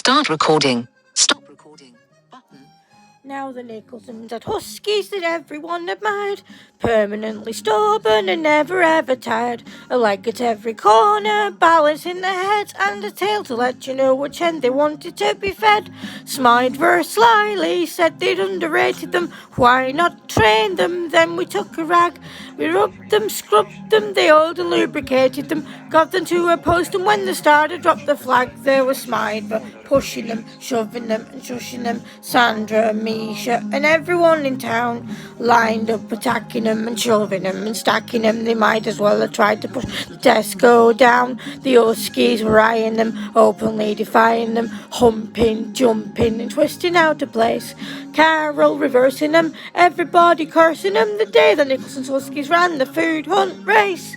Start recording. Stop recording. Button. Now the Nicholsons had huskies that everyone admired, permanently stubborn and never ever tired. A leg at every corner, balance in their heads, and a tail to let you know which end they wanted to be fed. Smythe slyly said they'd underrated them. Why not train them? Then we took a rag. We rubbed them, scrubbed them, they oiled and lubricated them, got them to a post, and when they started, dropped the flag. There was Smythe pushing them, shoving them, and shushing them. Sandra, Misha, and everyone in town lined up, attacking them and shoving them and stacking them. They might as well have tried to push the Tesco down. The Huskies were eyeing them, openly defying them, humping, jumping, and twisting out of place. Carol reversing them, everybody cursing them. The day the Nicholson's Huskies ran the food hunt race.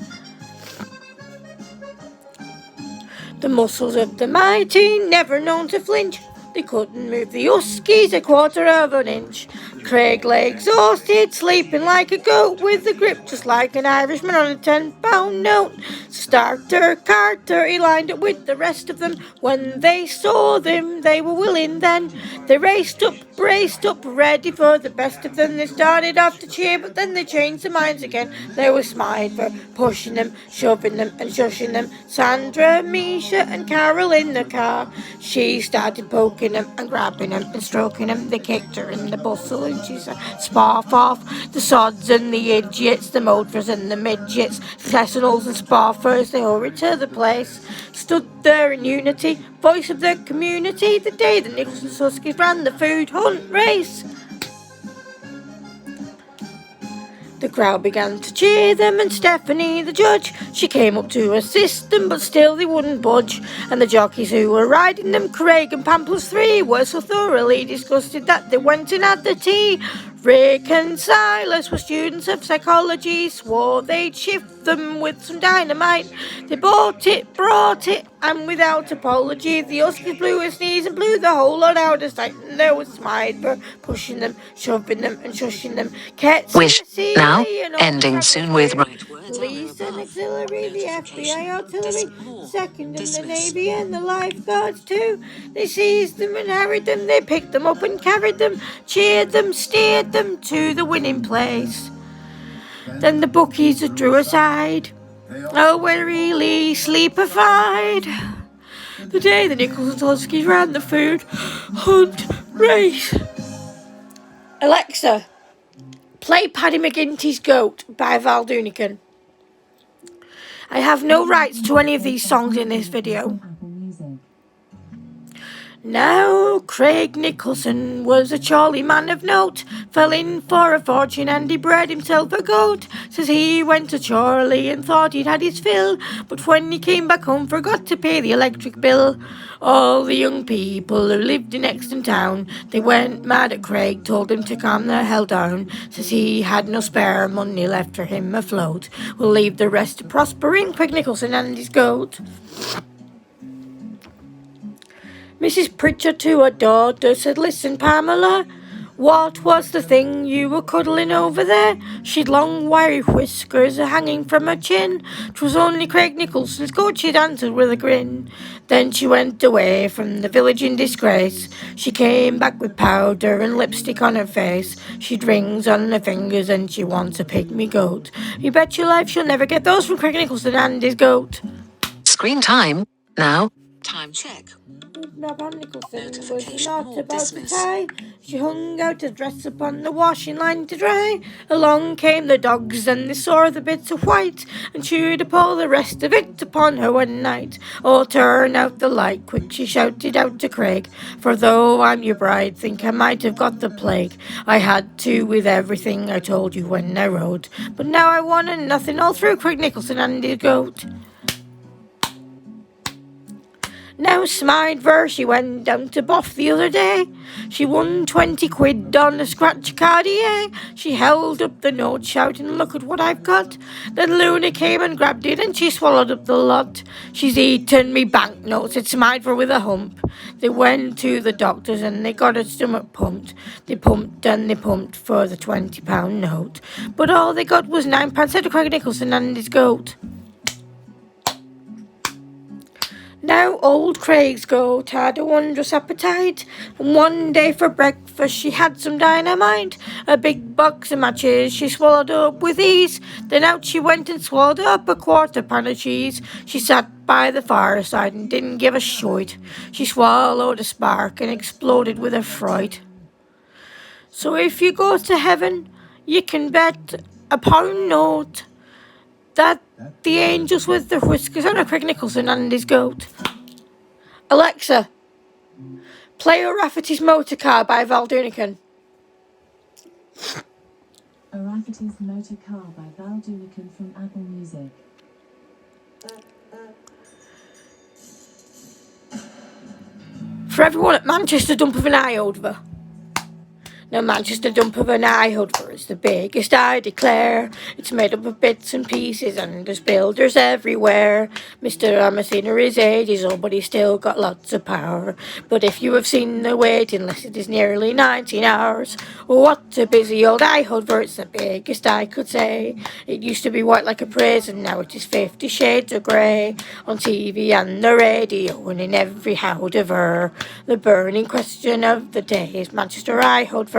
The muscles of the mighty, never known to flinch. They couldn't move the Huskies a quarter of an inch. Craig lay exhausted, sleeping like a goat, with a grip just like an Irishman on a 10-pound note. Starter Carter, he lined up with the rest of them. When they saw them, they were willing then. They raced up, braced up, ready for the best of them. They started off to cheer, but then they changed their minds again. There was Smythe pushing them, shoving them, and shushing them. Sandra, Misha, and Carol in the car. She started poking them and grabbing them and stroking them. They kicked her in the bustle and she said, "Sparf off, the sods and the idiots, the motors and the midgets, Cessonals and Sparfers." They hurried to the place, stood there in unity, voice of the community. The day the Nicholson's Huskies ran the food hunt race. The crowd began to cheer them, and Stephanie, the judge, she came up to assist them, but still they wouldn't budge. And the jockeys who were riding them, Craig and Pampers 3, were so thoroughly disgusted that they went and had the tea. Rick and Silas were students of psychology, swore they'd shift them with some dynamite. They bought it, brought it, and without apology, the Huskies blew a sneeze and blew the whole lot out of sight. And there was Smythe pushing them, shoving them, and shushing them. Wish now, ending soon with right words. Police and auxiliary, the FBI artillery, second in the Navy, and the lifeguards too. They seized them and harried them, they picked them up and carried them, cheered them, steered them to the winning place. Then the bookies drew aside. Oh, we're really sleepified. The day the Nicholson's Huskies ran the food hunt race. Alexa, play Paddy McGinty's Goat by Val Doonican. I have no rights to any of these songs in this video. Now, Craig Nicholson was a Charlie man of note, fell in for a fortune and he bred himself a goat. Says he went to Charlie and thought he'd had his fill, but when he came back home forgot to pay the electric bill. All the young people who lived in Exton town, they went mad at Craig, told him to calm the hell down. Says he had no spare money left for him afloat. We'll leave the rest to prospering Craig Nicholson and his goat. Mrs. Pritchard to her daughter said, "Listen, Pamela, what was the thing you were cuddling over there? She'd long wiry whiskers hanging from her chin. 'Twas only Craig Nicholson's goat," she'd answered with a grin. Then she went away from the village in disgrace. She came back with powder and lipstick on her face. She'd rings on her fingers and she wants a pygmy goat. You bet your life she'll never get those from Craig Nicholson and his goat. Screen time now. Time check. Bob Nicholson was not about to tie. She hung out her dress upon the washing line to dry. Along came the dogs and they saw the bits of white and chewed up all the rest of it upon her one night. "Oh, turn out the light quick," she shouted out to Craig, "for though I'm your bride, think I might have got the plague. I had to with everything I told you when I rode, but now I wanted nothing all through Craig Nicholson and his goat." Now Smythe, she went down to Boff the other day. She won 20 quid on a scratch Cartier. She held up the note shouting, "Look at what I've got." Then Luna came and grabbed it and she swallowed up the lot. "She's eaten me banknotes," said Smythe with a hump. They went to the doctors and they got her stomach pumped. They pumped and they pumped for the £20 note. But all they got was £9, said Craig Nicholson and his goat. Now old Craig's goat had a wondrous appetite, and one day for breakfast she had some dynamite. A big box of matches she swallowed up with ease, then out she went and swallowed up a quarter pound of cheese. She sat by the fireside and didn't give a shite. She swallowed a spark and exploded with a fright. So if you go to heaven, you can bet a pound note that the angels with the whiskers are Craig Nicholson and his goat. Alexa, play A Rafferty's Motor Car by Val Doonican. A Rafferty's Motor Car by Val Doonican from Apple Music. For everyone at Manchester, dump of an eye over. Now Manchester dump of an eye over is the biggest, I declare. It's made up of bits and pieces and there's builders everywhere. Mr. Amasina is 80s old, but he's still got lots of power. But if you have seen the waiting list, it is nearly 19 hours. What a busy old eye over, it's the biggest I could say. It used to be white like a prison, now it is 50 shades of grey. On TV and the radio and in every however. The burning question of the day is Manchester eye over.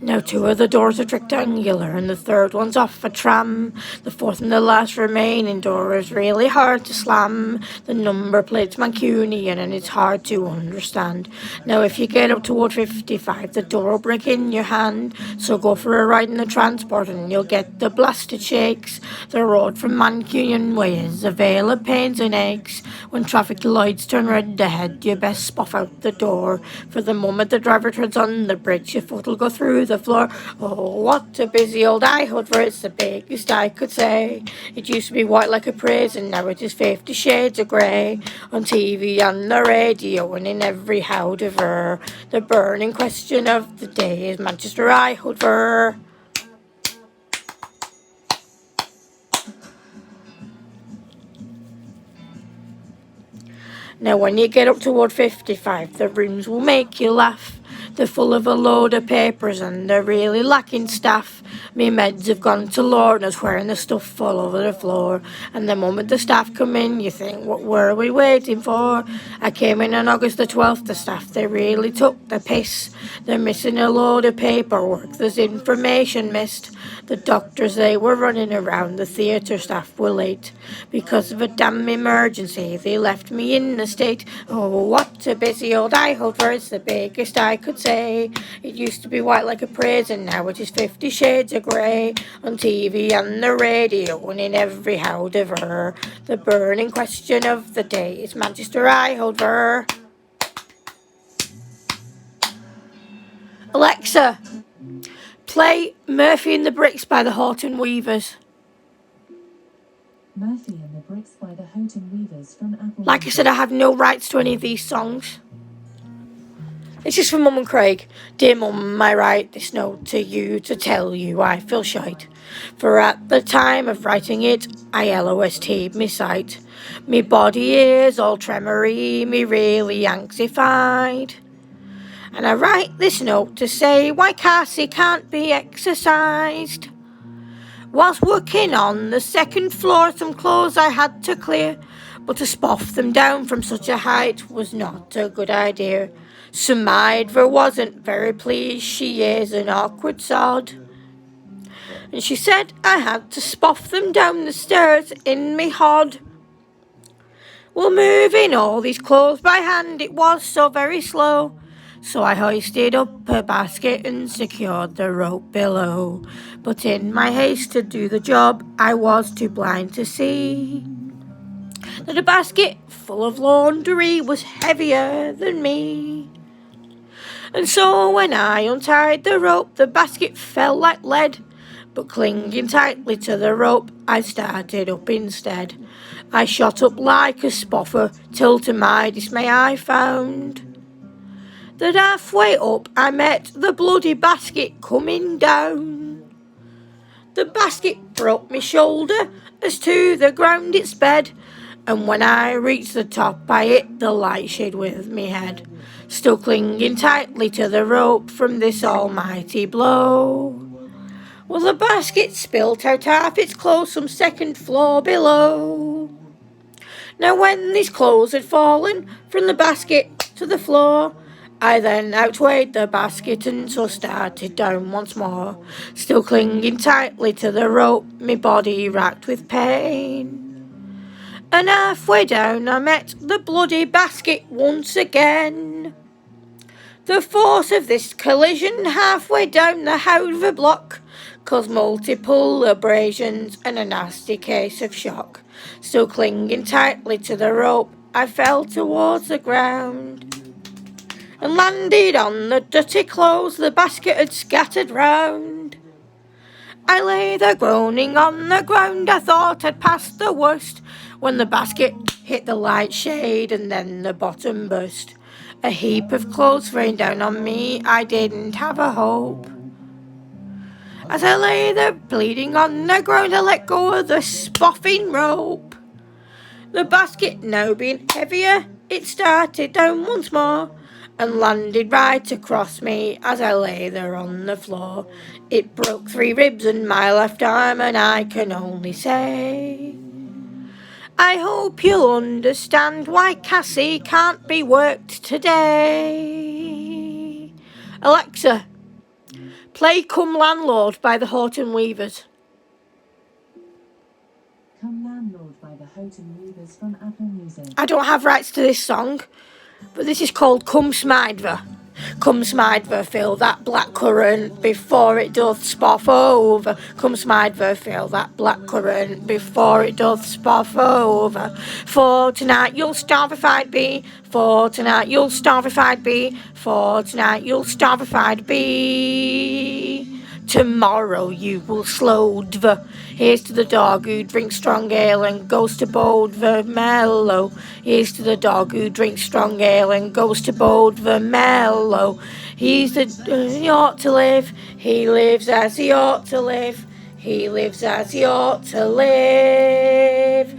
Now 2 of the doors are rectangular and the 3rd one's off a tram. The 4th and the last remaining door is really hard to slam. The number plate's Mancunian and it's hard to understand. Now if you get up toward 55, the door will break in your hand. So go for a ride in the transport and you'll get the blasted shakes. The road from Mancunian Way is a veil of pains and aches. When traffic lights turn red ahead, you best spoff out the door. For the moment the driver turns on the bridge, your foot will go through the floor. Oh, what a busy old eye over, it's the biggest I could say. It used to be white like a prison, now it is 50 shades of grey. On TV, on the radio, and in every however. The burning question of the day is Manchester eye over. Now when you get up toward 55, the rooms will make you laugh. They're full of a load of papers and they're really lacking staff. Me meds have gone to Lorna's wearing the stuff all over the floor. And the moment the staff come in, you think, what were we waiting for? I came in on August the 12th, the staff, they really took the piss. They're missing a load of paperwork, there's information missed. The doctors, they were running around, the theatre staff were late. Because of a damn emergency, they left me in the state. Oh, what a busy old eye holder, it's the biggest I could say. It used to be white like a prison, now it is 50 shades of grey. On TV and the radio and in every however. The burning question of the day is Manchester eye holder. Alexa, play Murphy and the Bricks by the Horton Weavers. Murphy and the Bricks by the Houghton Weavers from Apple. Like I said, I have no rights to any of these songs. It's just for Mum and Craig. Dear Mum, I write this note to you to tell you I feel shite. For at the time of writing it, I LOST'd me sight. Me body is all tremory, me really anxified. And I write this note to say why Cassie can't be exercised. Whilst working on the 2nd floor, some clothes I had to clear, but to spoff them down from such a height was not a good idea. So Maidver wasn't very pleased, she is an awkward sod. And she said I had to spoff them down the stairs in me hod. Well, moving all these clothes by hand, it was so very slow. So I hoisted up a basket and secured the rope below. But in my haste to do the job, I was too blind to see that a basket full of laundry was heavier than me. And so when I untied the rope, the basket fell like lead. But clinging tightly to the rope, I started up instead. I shot up like a spoffer, till to my dismay I found that halfway up I met the bloody basket coming down. The basket broke me shoulder, as to the ground it sped, and when I reached the top I hit the light shade with me head, still clinging tightly to the rope from this almighty blow. Well, the basket spilt out half its clothes from second floor below. Now when these clothes had fallen from the basket to the floor, I then outweighed the basket and so started down once more, still clinging tightly to the rope, me body racked with pain. And halfway down I met the bloody basket once again. The force of this collision halfway down the Howver block caused multiple abrasions and a nasty case of shock. Still clinging tightly to the rope, I fell towards the ground and landed on the dirty clothes the basket had scattered round. I lay there groaning on the ground, I thought I'd passed the worst, when the basket hit the light shade and then the bottom burst. A heap of clothes rained down on me, I didn't have a hope. As I lay there bleeding on the ground, I let go of the spoffing rope. The basket now being heavier, it started down once more and landed right across me as I lay there on the floor. It broke 3 ribs in my left arm, and I can only say, I hope you'll understand why Cassie can't be worked today. Alexa, play Come Landlord by the Horton Weavers. Come Landlord by the Houghton Weavers from Apple Music. I don't have rights to this song, but this is called Come Smidver. Come Smidver, fill that black currant before it doth spoff over. Come Smidver, fill that black currant before it doth spoff over. For tonight you'll starve if I'd be. For tonight you'll starve if I'd be. For tonight you'll starve if I'd be. Tomorrow you will slowdver. Here's to the dog who drinks strong ale and goes to Bodver Mellow. Here's to the dog who drinks strong ale and goes to Bodver Mellow. He ought to live. He lives as he ought to live. He lives as he ought to live.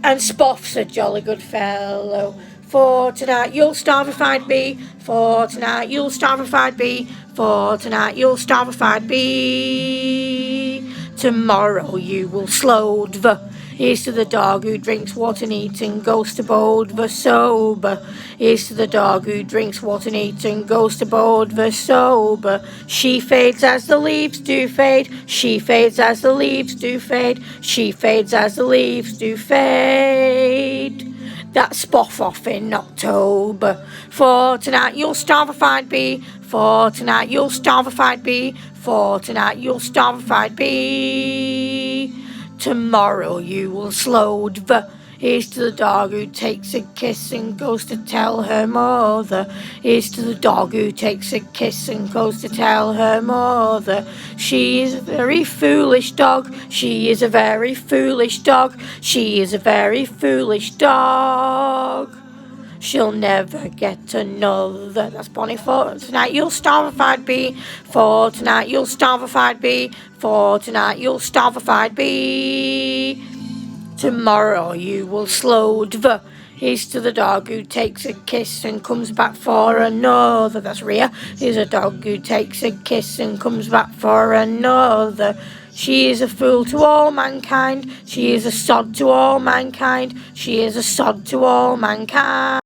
And Spoff's a jolly good fellow. For tonight you'll starve if I'd be. For tonight you'll starve if I'd be. For tonight you'll starve if I'd be. Tomorrow you will slowdver. Here's to the dog who drinks water and eats and goes to Bodver sober. Here's to the dog who drinks water and eats and goes to Bodver sober. She fades as the leaves do fade. She fades as the leaves do fade. She fades as the leaves do fade. That's spoff off in October. For tonight you'll starve if I'd be. For tonight you'll starve if I'd be. For tonight you'll starve if I'd be. Tomorrow you will slowdver. Here's to the dog who takes a kiss and goes to tell her mother. Here's to the dog who takes a kiss and goes to tell her mother. She is a very foolish dog. She is a very foolish dog. She is a very foolish dog. She'll never get another. That's Bonnie. For tonight you'll starve if I'd be. For tonight you'll starve if I'd be. For tonight you'll starve if I'd be. Tomorrow you will slowdver. Here's to the dog who takes a kiss and comes back for another. That's Rhea. Here's a dog who takes a kiss and comes back for another. She is a fool to all mankind. She is a sod to all mankind. She is a sod to all mankind.